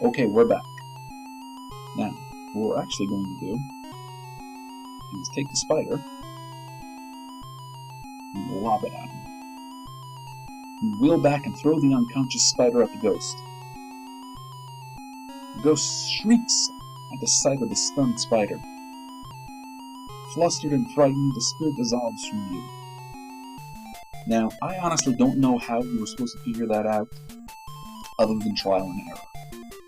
Okay, we're back. Now, what we're actually going to do is take the spider and lob it at him. You wheel back and throw the unconscious spider at the ghost. The ghost shrieks at the sight of the stunned spider. Flustered and frightened, the spirit dissolves from you. Now, I honestly don't know how you were supposed to figure that out, other than trial and error.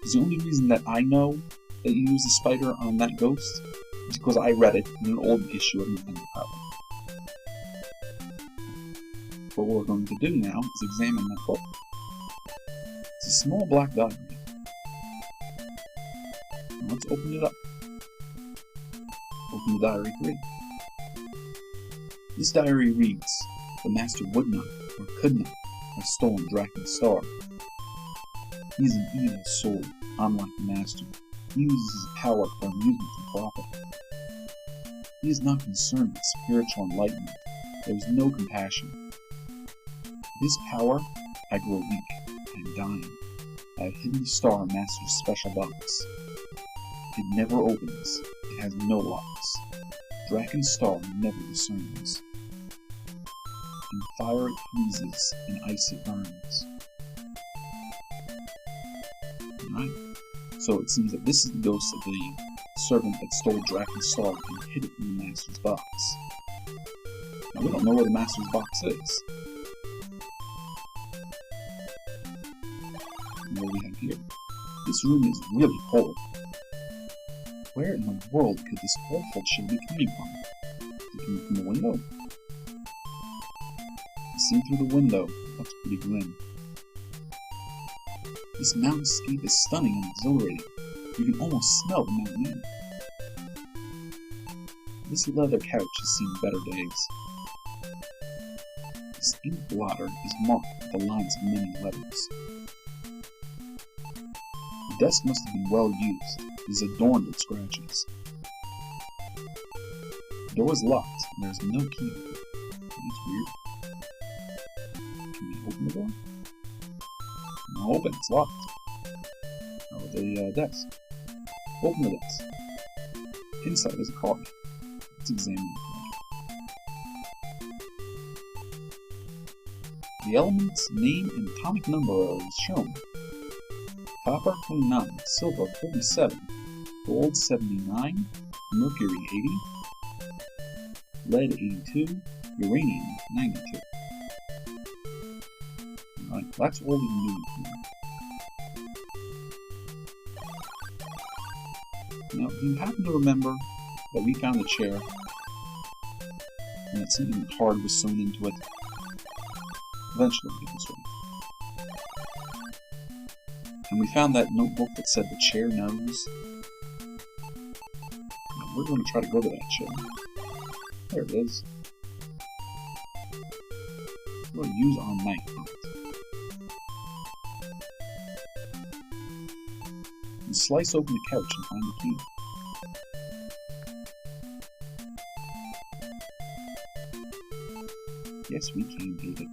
Because the only reason that I know that you used the spider on that ghost is because I read it in an old issue of Nintendo Power. What we're going to do now is examine that book. It's a small black diary. Now let's open it up. Open the diary 3. This diary reads, "The master would not, or could not, have stolen Draken's star. He is an evil soul, unlike the master. He uses his power for amusement and profit. He is not concerned with spiritual enlightenment. There is no compassion. With his power, I grow weak. I am dying. I have hidden the star in Master's special box. It never opens. It has no locks. Draken's star never discerns. In fire it freezes, in ice it burns." Alright, so it seems that this is the ghost of the servant that stole Draken's star and hid it in the Master's box. Now we don't know where the Master's box is. And what do we have here? This room is really cold. Where in the world could this awful chill be coming from? Is it coming from the window? The scene through the window looks pretty grim. This mountainscape is stunning and exhilarating. You can almost smell the mountain air. This leather couch has seen better days. This ink blotter is marked with the lines of many letters. The desk must have been well used. It is adorned with scratches. The door is locked, and there is no key to it. That's weird. Can we open the door? No, open. It's locked. Oh, the desk. Open the desk. Inside is a card. Let's examine the card. The element's name and atomic number is shown. Copper 29, silver 47, gold 79, mercury 80, lead 82, uranium 92. Alright, that's all we can do here. Now, do you happen to remember that we found a chair and that something hard was sewn into it? Eventually we'll get this right. And we found that notebook that said the chair knows. Now we're going to try to go to that chair. There it is. We're going to use our knife on it. And slice open the couch and find the key. Yes, we can take it.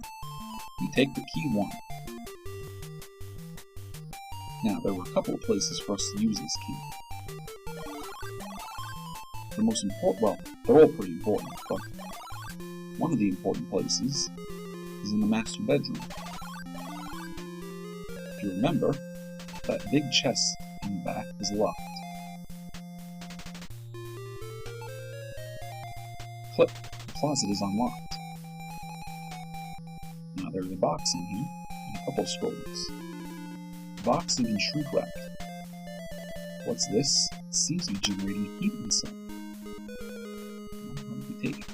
We take the key 1. Now, there were a couple of places for us to use this key. The most important, well, they're all pretty important, but one of the important places is in the master bedroom. If you remember, that big chest in the back is locked. Click, the closet is unlocked. Now there's a box in here, and a couple of scrolls. The box is in shrink wrapped. What's this? It seems to be generating heat inside. How do we take it?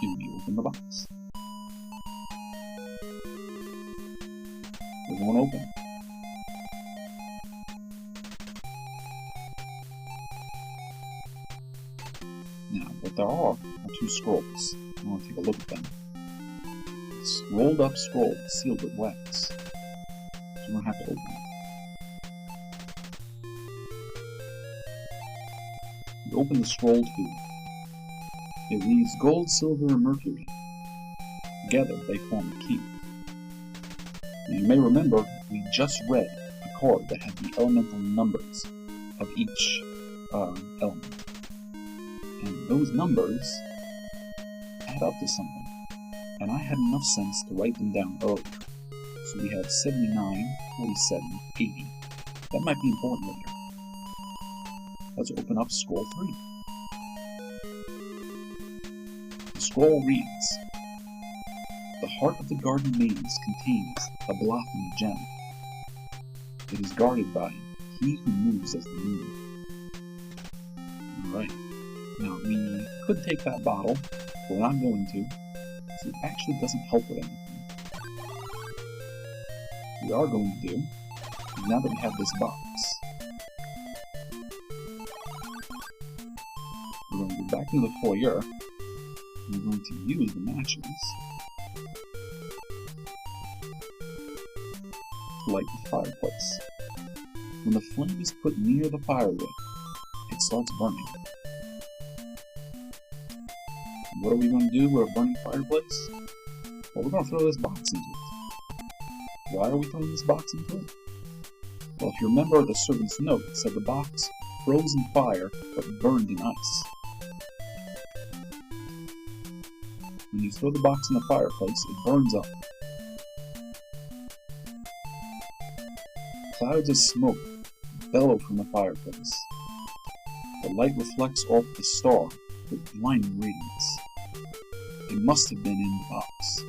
Can we open the box? It won't open. Now, what there are 2 scrolls. I want to take a look at them. It's rolled up scroll sealed with wax. So you don't have to open it. We open the scroll tube. It reads gold, silver, and mercury. Together, they form a key. As you may remember, we just read a card that had the elemental numbers of each element. And those numbers add up to something. And I had enough sense to write them down earlier. So we have 79, 47, 80. That might be important later. Let's open up scroll 3. The scroll reads, the heart of the garden maidens contains a Balathmi gem. It is guarded by he who moves as the moon. Alright, now we could take that bottle, but we're not going to, so it actually doesn't help with anything. What we are going to do, is now that we have this box, we're going to go back into the foyer, and we're going to use the matches to light the fireplace. When the flame is put near the firewood, it starts burning. And what are we going to do with a burning fireplace? Well, we're going to throw this box into it. Why are we throwing this box into it? Well, if you remember the servant's note, it said the box froze in fire but burned in ice. When you throw the box in the fireplace, it burns up. Clouds of smoke bellow from the fireplace. The light reflects off the star with blinding radiance. It must have been in the box.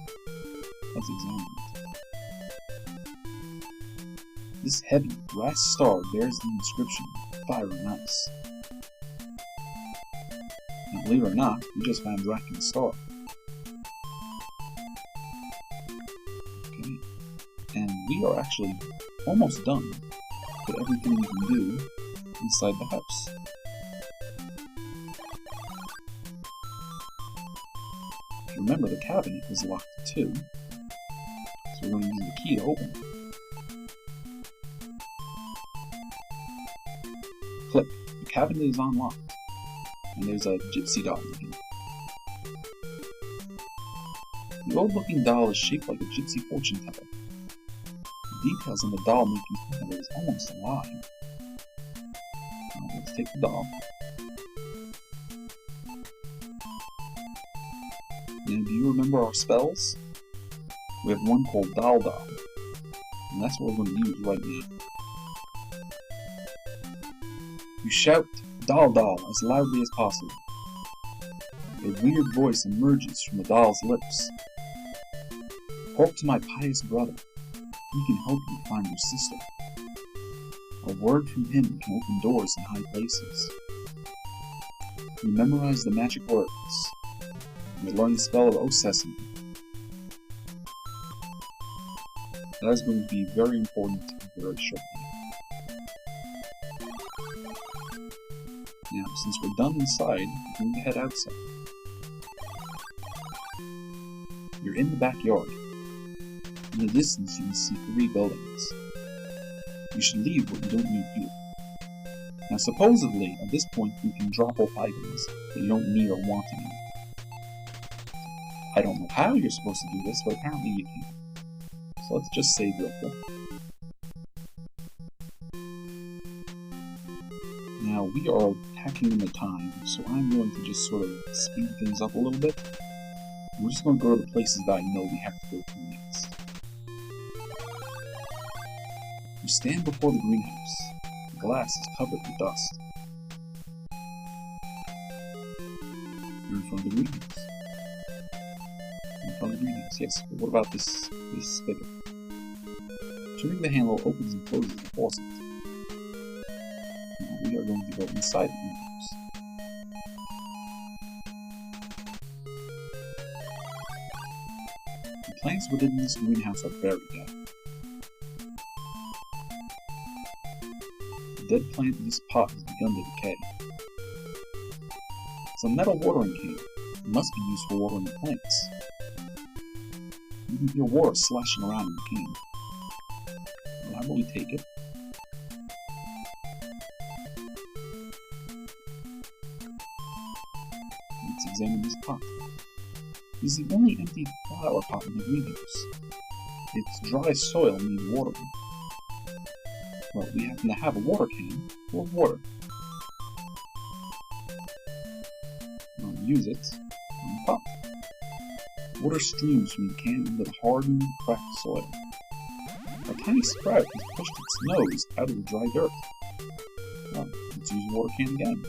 Let's examine it. This heavy brass star bears the inscription, Fire and Ice. And believe it or not, we just found Dracula's star. Okay, and we are actually almost done with everything we can do inside the house. If you remember, the cabinet is locked too, so we're going to use the key to open it. Click. The cabinet is unlocked, and there's a gypsy doll in here. The old-looking doll is shaped like a gypsy fortune teller. The details on the doll make you think that it is almost alive. Now, let's take the doll. Now, do you remember our spells? We have one called Doll Doll, and that's what we're going to use right now. You shout Doll Doll as loudly as possible. A weird voice emerges from the doll's lips. Talk to my pious brother. He can help you find your sister. A word from him can open doors in high places. You memorize the magic words. You learn the spell of O Sesame. That is going to be very important very shortly. Now, since we're done inside, we're going to head outside. You're in the backyard. In the distance, you can see 3 buildings. You should leave what you don't need here. Now, supposedly, at this point, you can drop off items that you don't need or want anymore. I don't know how you're supposed to do this, but apparently you can. So let's just save real quick. Now, we are packing in the time, so I'm going to just sort of speed things up a little bit. We're just going to go to the places that I know we have to go to next. You stand before the greenhouse. The glass is covered with dust. You're in front of the greenhouse. In front of the greenhouse, yes. But what about this spigot? Turning the handle opens and closes the faucet. Now we are going to go inside the greenhouse. The plants within this greenhouse are very dead. The dead plant in this pot has begun to decay. It's a metal watering can. It must be used for watering the plants. You can hear water slashing around in the can. Well, how about we take it? let's examine this pot. This is the only empty flower pot in the greenhouse. Its dry soil needs watering. Well, we happen to have a water can full of water. I'll use it on the pot. Water streams from the can into the hardened, cracked soil. A tiny sprout has pushed its nose out of the dry dirt. Well, let's use the water can again.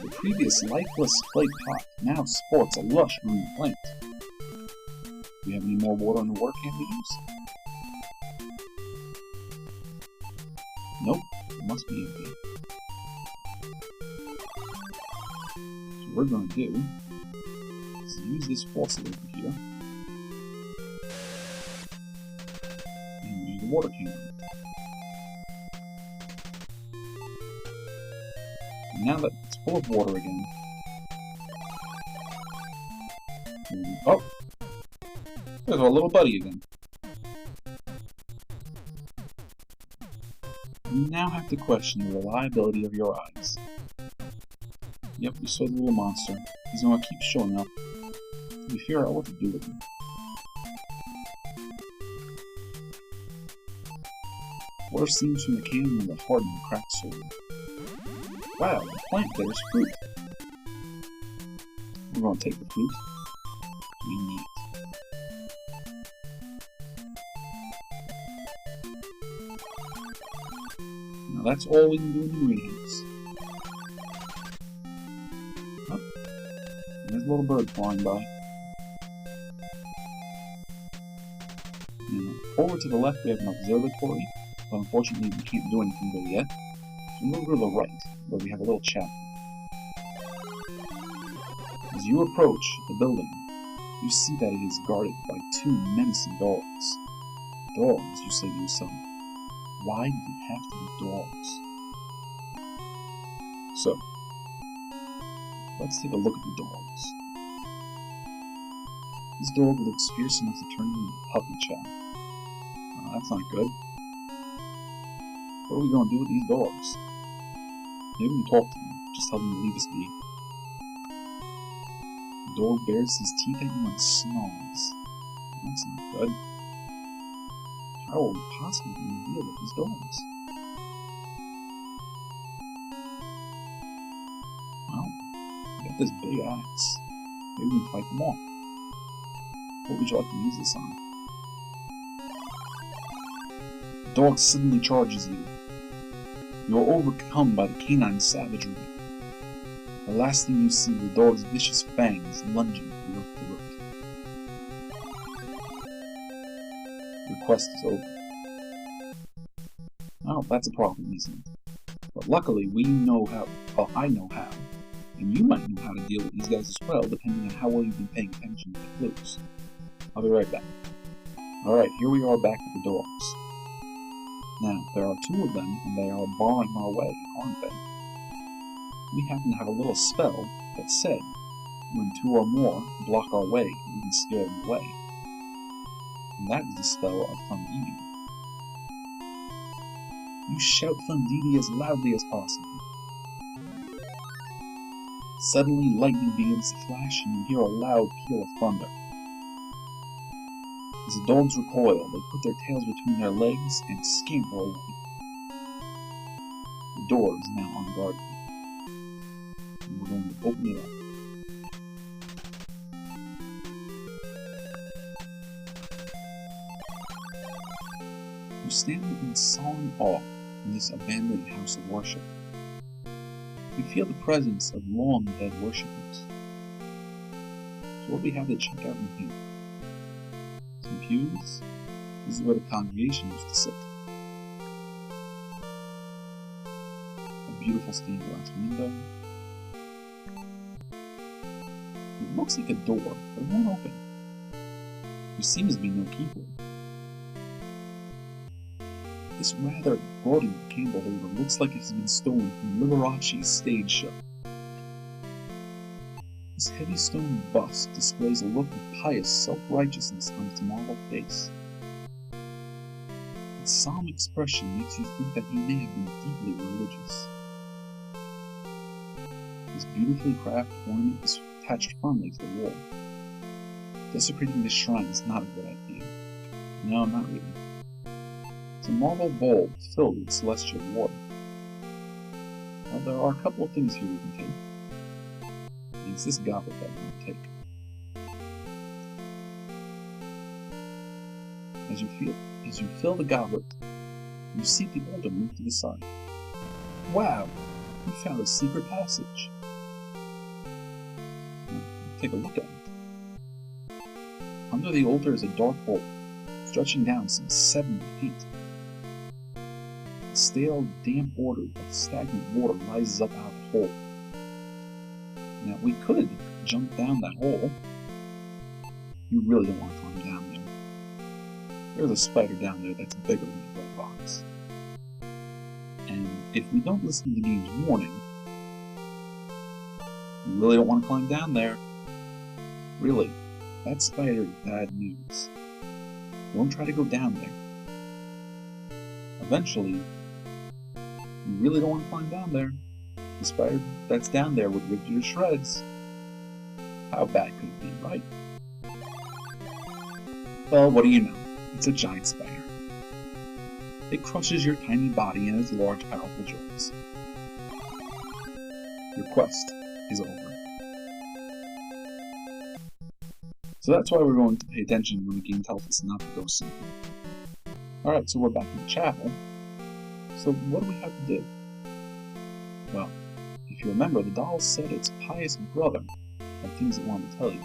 The previous lifeless clay pot now sports a lush green plant. Do we have any more water in the water can to use? Nope, it must be empty. So what we're going to do is use this faucet over here and use the water can. And now that it's full of water again, oh! There's our little buddy again. You now have to question the reliability of your eyes. Yep, you saw the little monster. He's going to keep showing up. We figure out what to do with him. Water seems from the can in the hardened, cracked soil. Wow, the plant bears fruit. We're going to take the fruit. We need it. Now that's all we can do in the greenhouse. Oh, there's a little bird flying by. Now, over to the left we have an observatory, but unfortunately we can't do anything there yet. So we'll go to the right, where we have a little chapel. As you approach the building, you see that it is guarded by two menacing dogs. Dogs, you say to yourself. Why do they have to be dogs? So, let's take a look at the dogs. This dog looks fierce enough to turn into a puppy chow. That's not good. What are we going to do with these dogs? Maybe we can talk to them. Just tell them to leave us be. The dog bares his teeth at you and snarls. That's not good. How are we possibly going to deal with these dogs? Well, we got this big axe. Maybe we can fight them off. What would you like to use this on? The dog suddenly charges you. You are overcome by the canine savagery. The last thing you see is the dog's vicious fangs lunging for your throat. Your quest is over. Well, that's a problem, isn't it? But luckily, we know how, well, I know how, and you might know how to deal with these guys as well, depending on how well you've been paying attention to the clues. I'll be right back. Alright, here we are back with the dogs. Now, there are two of them, and they are barring our way, aren't they? We happen to have a little spell that said, when two or more block our way, we can scare them away. And that is the spell of Fundidi. You shout Fundidi as loudly as possible. Suddenly, lightning begins to flash, and you hear a loud peal of thunder. As the dogs recoil, they put their tails between their legs and scamper away. The door is now unguarded. And we're going to open it up. You stand in solemn awe in this abandoned house of worship. You feel the presence of long-dead worshippers. So what do we have to check out in here? Some pews. This is where the congregation used to sit. A beautiful stained glass window. It looks like a door, but it won't open. There seems to be no keyhole. This rather gaudy candle holder looks like it has been stolen from Liberace's stage show. This heavy stone bust displays a look of pious self-righteousness on its marble face. Its solemn expression makes you think that he may have been deeply religious. His beautifully crafted ornament is attached firmly to the wall. Desecrating this shrine is not a good idea. No, not really. It's a marble bowl filled with celestial water. Now, there are a couple of things here we can take. And it's this goblet that we can take. As you fill the goblet, you see the altar move to the side. Wow! You found a secret passage. Now, take a look at it. Under the altar is a dark hole, stretching down some 70 feet. The stale, damp water of stagnant water rises up out of the hole. Now, we could jump down that hole. You really don't want to climb down there. There's a spider down there that's bigger than the red box. And if we don't listen to the game's warning, you really don't want to climb down there. Really, that spider is bad news. Don't try to go down there. Eventually, you really don't want to climb down there. The spider that's down there would rip you to shreds. How bad could it be, right? Well, what do you know? It's a giant spider. It crushes your tiny body in its large, powerful jaws. Your quest is over. So that's why we're going to pay attention when the game tells us not to go somewhere. Alright, so we're back in the chapel. So what do we have to do? Well, if you remember, the doll said its pious brother had things it wanted to tell you.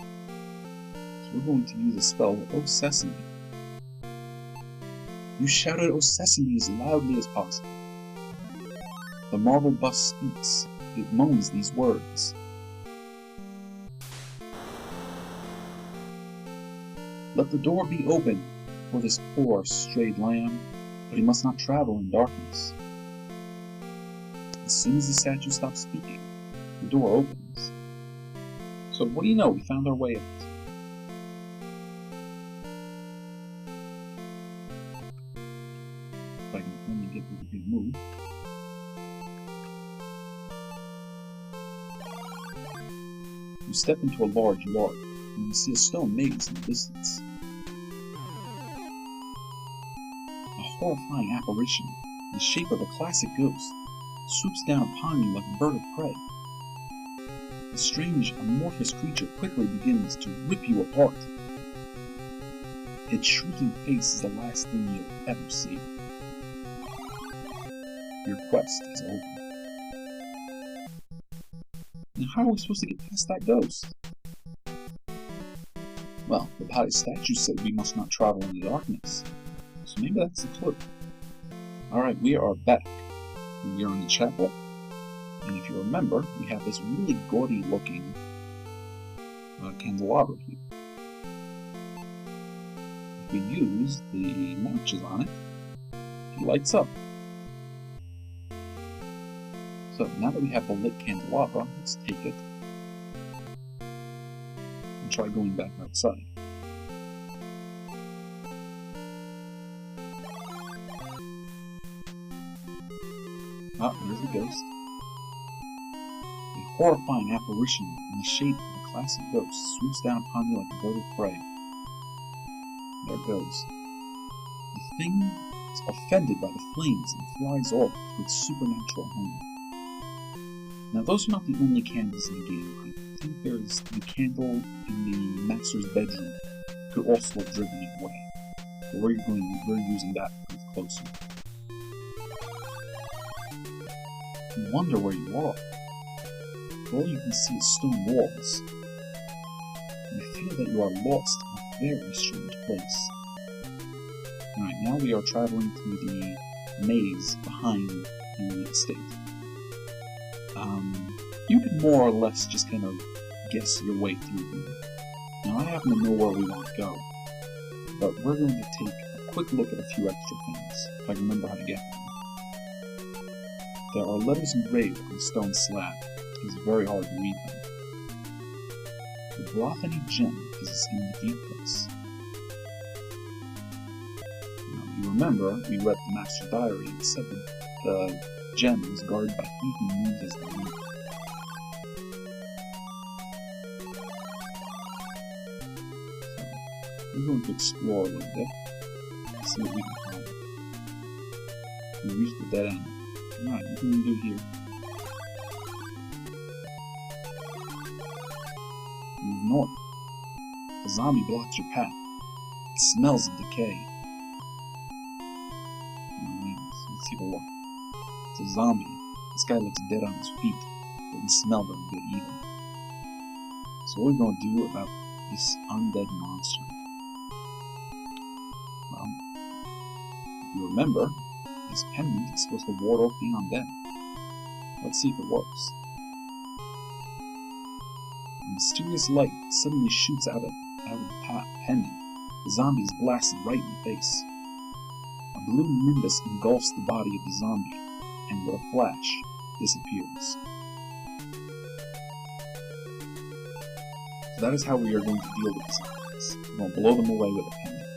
So we're going to use a spell, O Sesame. You shouted O Sesame as loudly as possible. The marble bust speaks. It moans these words. Let the door be open for this poor strayed lamb, but he must not travel in darkness. As soon as the statue stops speaking, the door opens. So what do you know? We found our way out. If I can only get rid of the move. You step into a large yard, and you see a stone maze in the distance. A horrifying apparition, in the shape of a classic ghost, swoops down upon you like a bird of prey. The strange, amorphous creature quickly begins to rip you apart. Its shrieking face is the last thing you'll ever see. Your quest is over. Now how are we supposed to get past that ghost? Well, the pious statue said we must not travel in the darkness, so maybe that's the clue. Alright, we are back. We are in the chapel, and if you remember, we have this really gaudy looking candelabra here. If we use the matches on it, it lights up. So now that we have the lit candelabra, let's take it and try going back outside. Ah, there's the ghost. A horrifying apparition in the shape of a classic ghost swoops down upon you like a bird of prey. There it goes. The thing is offended by the flames and flies off to its supernatural home. Now, those are not the only candles in the game. I think there's the candle in the master's bedroom. Could also have driven it away. But we're using that to move closer. You wonder where you are. All you can see is stone walls. You feel that you are lost in a very strange place. Alright, now we are traveling through the maze behind the estate. You can more or less just kind of guess your way through them. Now I happen to know where we want to go, but we're going to take a quick look at a few extra things, if I can remember how to get them. There are letters engraved on a stone slab. It's very hard to read them. The Blothany gem is in the deep place. Now You remember, we read the Master's Diary and said that the gem was guarded by he who moves as the leader. So, we're going to explore a little bit, see what we can find. We reached the dead end. Alright, what can we do here? Move north. A zombie blocks your path. It smells of decay. Alright, let's take a look. It's a zombie. This guy looks dead on his feet. Doesn't smell very good either. So what are we going to do about this undead monster? Well, if you remember, this pendant is supposed to ward off the undead. Let's see if it works. A mysterious light suddenly shoots out of the pendant. The zombie is blasted right in the face. A blue nimbus engulfs the body of the zombie, and with a flash, disappears. So that is how we are going to deal with the zombies. We're going to blow them away with a pendant.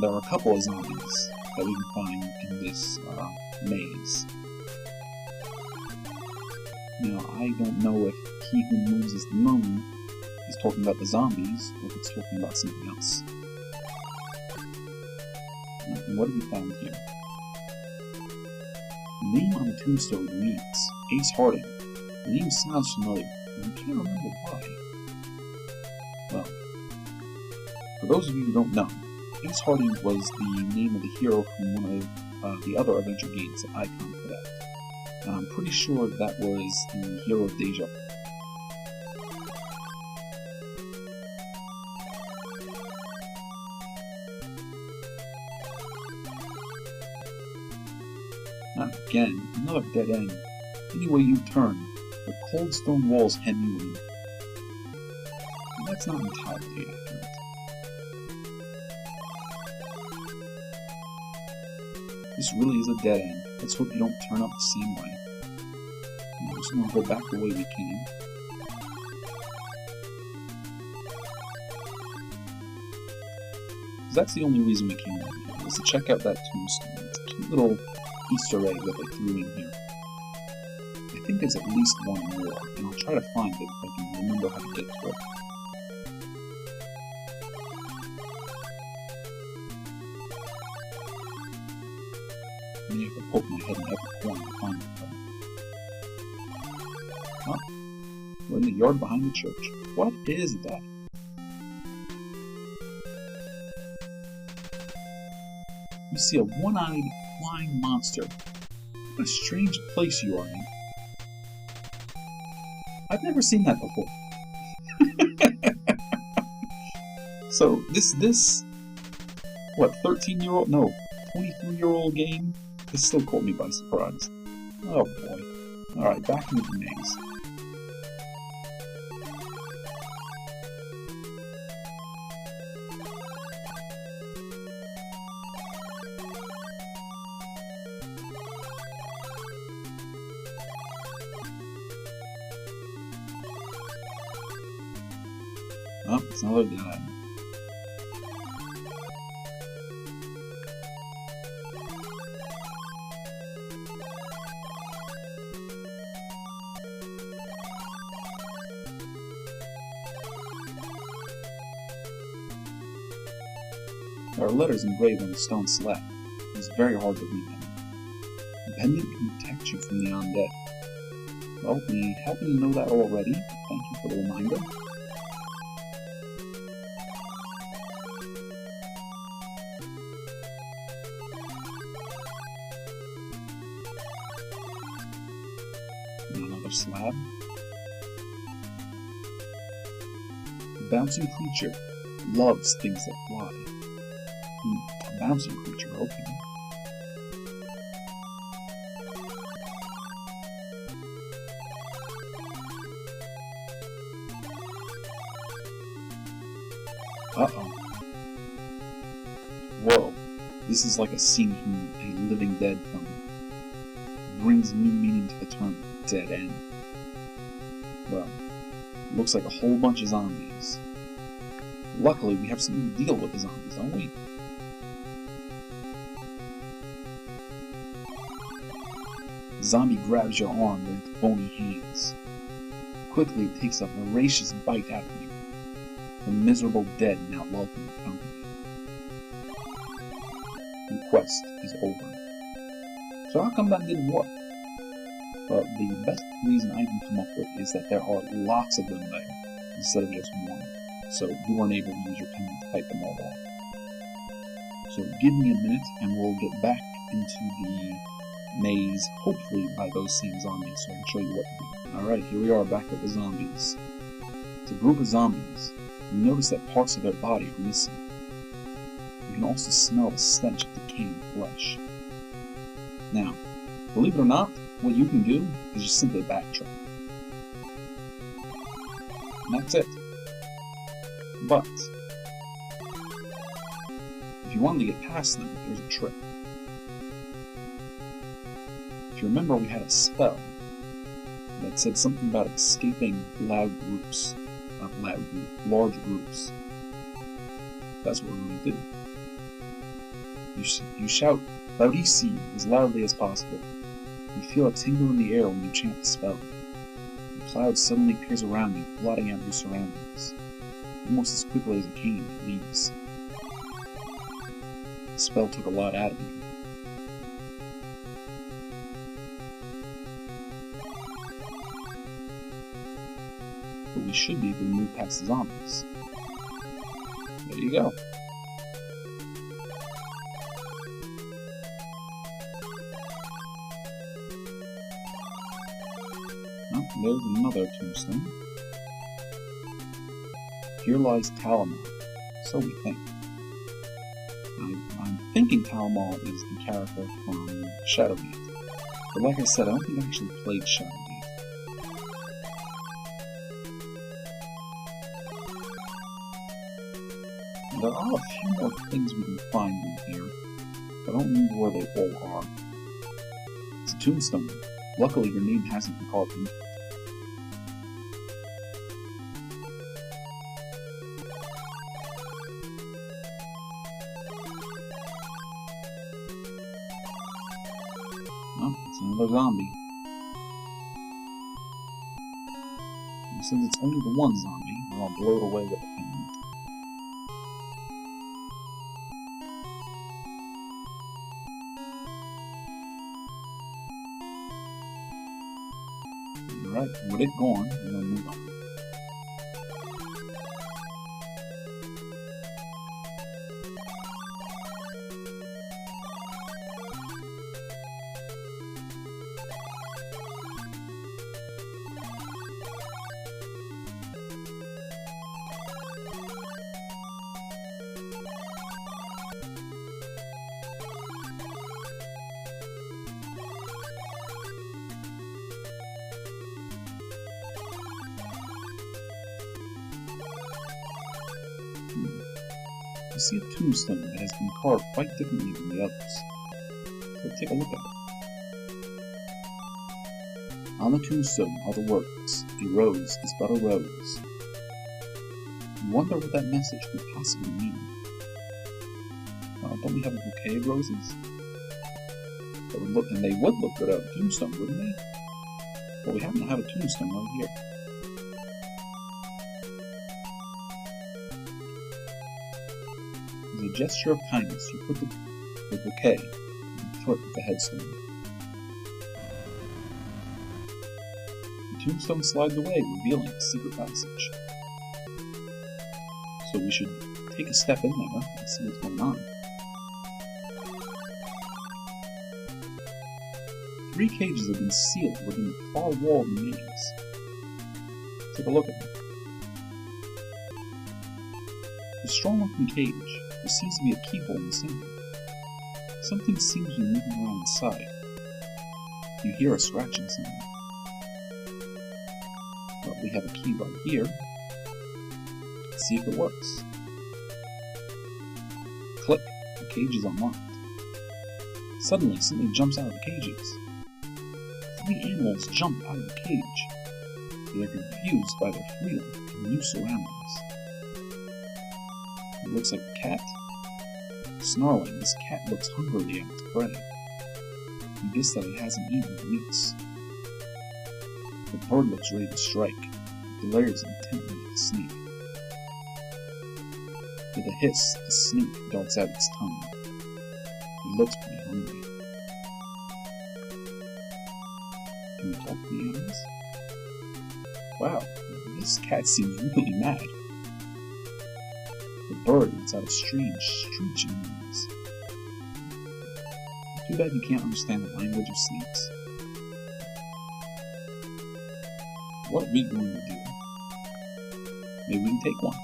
There are a couple of zombies that we can find in this maze. Now, I don't know if he who moves as the moon is talking about the zombies, or if it's talking about something else. Now, what have we found here? The name on the tombstone reads Ace Harding. The name sounds familiar, but I can't remember why. Well, for those of you who don't know, Ace Harding was the name of the hero from one of the other adventure games that Icon put out. And I'm pretty sure that was the hero of Deja Vu. Now again, another dead end. Any way you turn, the cold stone walls hem you in. And that's not entirely accurate. This really is a dead end. Let's hope you don't turn up the same way. We're just going to go back the way we came. That's the only reason we came over here, was to check out that tombstone. It's a cute little Easter egg that they threw in here. I think there's at least one more, and I'll try to find it if I can remember how to get to it. Maybe if I poke my head in every corner to find it, though. Oh, we're in the yard behind the church. What is that? You see a one-eyed flying monster. What a strange place you are in. I've never seen that before. So, this, what, 13-year-old, no, 23-year-old game? This still caught me by surprise. Oh boy. Alright, back into the maze. Oh, it's another guy. There are letters engraved on the stone slab. It's very hard to read them. The pendant can protect you from the undead. Well, we happen to know that already. Thank you for the reminder. Another slab. The bouncing creature loves things that fly. A bouncing creature, okay. Uh-oh. Whoa. This is like a scene from a Living Dead film. It brings new meaning to the term dead end. Well, it looks like a whole bunch of zombies. Luckily, we have something to deal with the zombies, don't we? The zombie grabs your arm with its bony hands. Quickly, it takes a voracious bite out of you. The miserable dead now welcome your company. Your quest is over. So how come that didn't work? Well, the best reason I can come up with is that there are lots of them there, instead of just one. So you weren't able to use your pen to fight them all off. So give me a minute and we'll get back into the maze, hopefully by those same zombies, so I can show you what to do. Alright, here we are back with the zombies. It's a group of zombies. You notice that parts of their body are missing. You can also smell the stench of decaying flesh. Now, believe it or not, what you can do is just simply backtrack. And that's it. But, if you wanted to get past them, there's a trick. If you remember, we had a spell that said something about escaping large groups. That's what we're going to do. You shout "Laudisi" as loudly as possible. You feel a tingle in the air when you chant the spell. The cloud suddenly appears around you, blotting out your surroundings. Almost as quickly as a cane leaves. The spell took a lot out of you. But we should be able to move past the zombies. There you go. Oh, there's another tombstone. Here lies Talamal. So we think. I'm thinking Talamal is the character from Shadowgate. But like I said, I don't think I actually played Shadowgate. There are a few more things we can find in here, but I don't remember where they all are. It's a tombstone. Luckily, your name hasn't been carved in. Oh, it's another zombie. And since it's only the one zombie, I'll blow it away with a pen. Alright, with it gone, we're going to move on. You see a tombstone that has been carved quite differently than the others. So take a look at it. On the tombstone are the words, "A rose is but a rose." You wonder what that message could possibly mean. Don't we have a bouquet of roses? And they would look good on a tombstone, wouldn't they? Well, we happen to have a tombstone right here. As a gesture of kindness, you put the bouquet at the foot of the headstone. The tombstone slides away, revealing a secret passage. So we should take a step in there and see what's going on. 3 cages have been sealed within the far wall of the maze. Take a look at them. The strong-looking cage. There seems to be a keyhole in the center. Something seems to be moving around inside. You hear a scratching sound. Well, we have a key right here. Let's see if it works. Click. The cage is unlocked. Suddenly, something jumps out of the cages. 3 animals jump out of the cage. They are confused by their freedom and new surroundings. It looks like a cat. Snarling, this cat looks hungrily at its prey. you guess that it hasn't eaten in weeks. The bird looks ready to strike. It glares intently at the snake. With a hiss, the snake darts out its tongue. It looks pretty hungry. Can we talk to the animals? Wow, this cat seems really mad. The bird lets out a strange, screeching noise. Too bad you can't understand the language of snakes. What are we going to do? Maybe we can take one.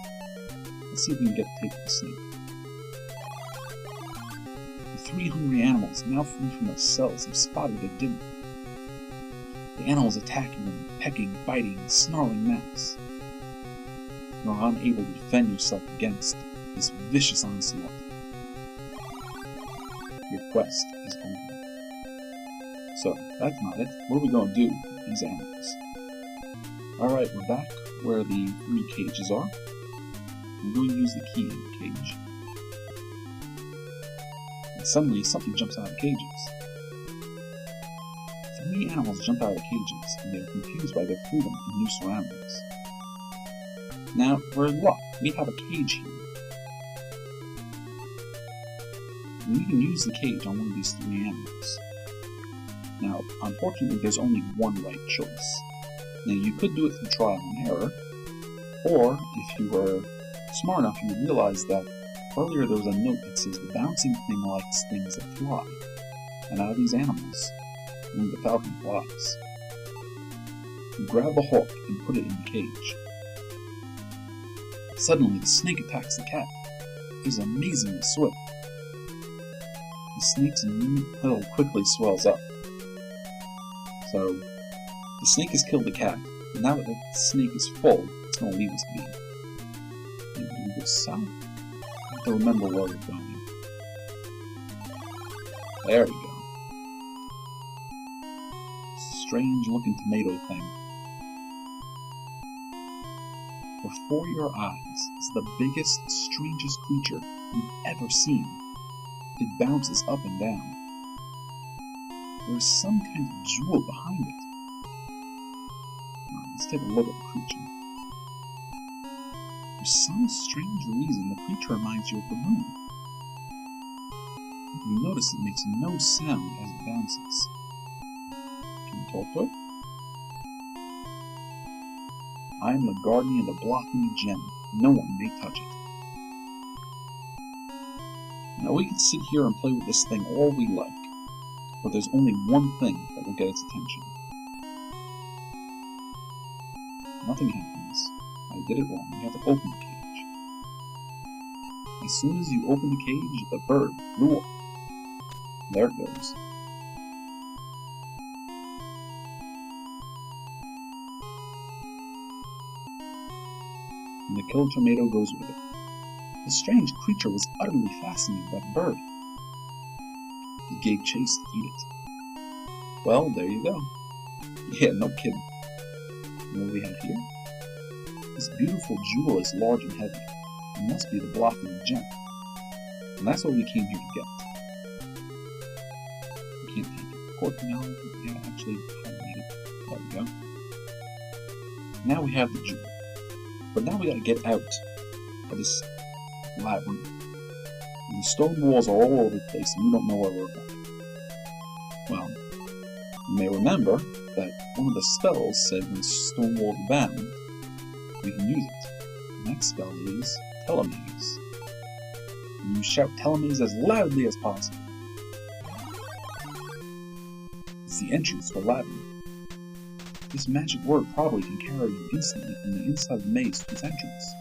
Let's see if we can get to take the snake. The 3 hungry animals, now free from their cells, have spotted their dinner. The animals attacking them, pecking, biting, and snarling mass. You are unable to defend yourself against this vicious onslaught. Your quest is over. So, that's not it. What are we going to do with these animals? Alright, we're back where the 3 cages are. I'm going to use the key in the cage. And suddenly, something jumps out of the cages. 3 animals jump out of the cages, and they are confused by their freedom and new surroundings. Now, we're in luck. We have a cage here. And we can use the cage on one of these 3 animals. Now, unfortunately, there's only one right choice. Now, you could do it through trial and error, or, if you were smart enough, you would realize that earlier there was a note that says the bouncing thing likes things that fly. And out of these animals, only the falcon flies. You grab the hook and put it in the cage. Suddenly, the snake attacks the cat. It is amazingly swift. The snake's tail quickly swells up. So, the snake has killed the cat, and now that the snake is full, it's going to leave us be. Maybe we go south? I have to remember where we're going. There we go. Strange looking tomato thing. Before your eyes is the biggest, strangest creature you've ever seen. It bounces up and down. There is some kind of jewel behind it. Now, let's take a look at the creature. For some strange reason, the creature reminds you of the moon. You notice it makes no sound as it bounces. Can you talk to it? I am the guardian of the blocking gem. No one may touch it. Now we can sit here and play with this thing all we like, but there's only one thing that will get its attention. Nothing happens. I did it wrong. You have to open the cage. As soon as you open the cage, the bird flew up. There it goes. And the killed tomato goes with it. The strange creature was utterly fascinated by the bird. He gave chase to eat it. Well, there you go. Yeah, no kidding. And what do we have here? This beautiful jewel is large and heavy. It must be the blocking gem. And that's what we came here to get. We can't take it. Of course, no, we gotta actually highlight it. There we go. Now we have the jewel. But now we gotta get out of this labyrinth. And the stone walls are all over the place and we don't know where we're going. Well, you may remember that one of the spells said when stone walls are bound, we can use it. The next spell is telemaze. And you shout telemaze as loudly as possible. It's the entrance to a labyrinth. This magic word probably can carry you instantly from the inside of the maze to its entrance.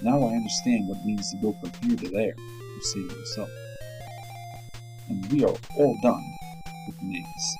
Now I understand what it means to go from here to there, you say to yourself. And we are all done with the maze.